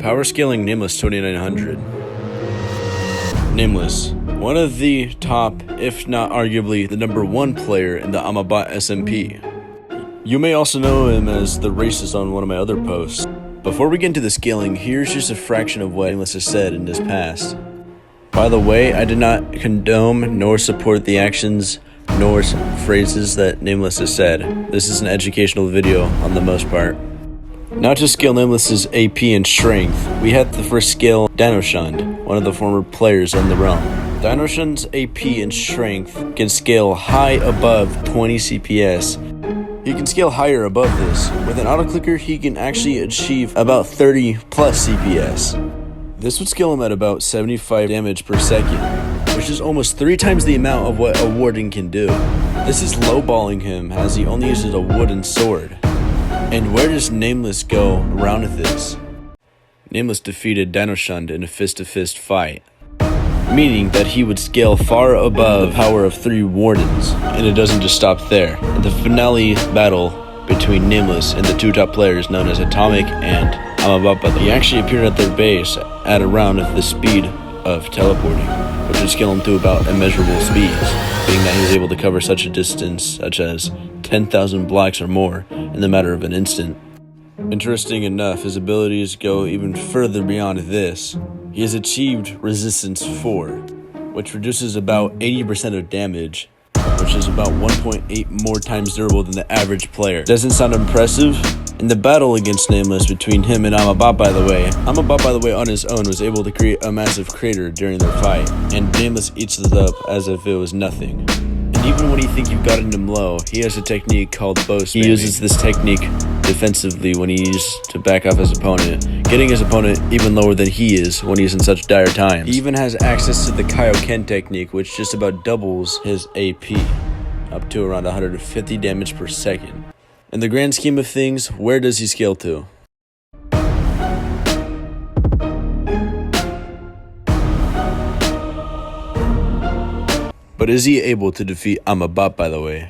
Power scaling Nameless2900. Nameless, one of the top, if not arguably the #1 player in the Amabot SMP. You may also know him as the racist on one of my other posts. Before we get into the scaling, here's just a fraction of what Nameless has said in his past. By the way, I did not condone nor support the actions nor phrases that Nameless has said. This is an educational video on the most part. Now to scale Nameless's AP and strength, we had to first scale Nameless2900, one of the former players in the realm. Nameless2900's AP and strength can scale high above 20 CPS. He can scale higher above this. With an auto-clicker, he can actually achieve about 30 plus CPS. This would scale him at about 75 damage per second, which is almost 3 times the amount of what a warden can do. This is lowballing him as he only uses a wooden sword. And where does Nameless go around with this? Nameless defeated Nameless2900 in a fist-to-fist fight, meaning that he would scale far above the power of 3 wardens. And it doesn't just stop there. In the finale battle between Nameless and the 2 top players known as Atomic and Amabot, he actually appeared at their base at around the speed of teleporting, which would scale him to about immeasurable speeds, being that he was able to cover such a distance such as 10,000 blocks or more in the matter of an instant. Interesting enough, his abilities go even further beyond this. He has achieved Resistance 4, which reduces about 80% of damage, which is about 1.8 more times durable than the average player. Doesn't sound impressive? In the battle against Nameless between him and Amabot, by the way, on his own was able to create a massive crater during their fight, and Nameless eats it up as if it was nothing. And even when you think you've gotten him low, he has a technique called bow spamming. He uses this technique defensively when he's to back off his opponent, getting his opponent even lower than he is when he's in such dire times. He even has access to the Kaioken technique, which just about doubles his AP, up to around 150 damage per second. In the grand scheme of things, where does he scale to? But is he able to defeat Amabot, by the way?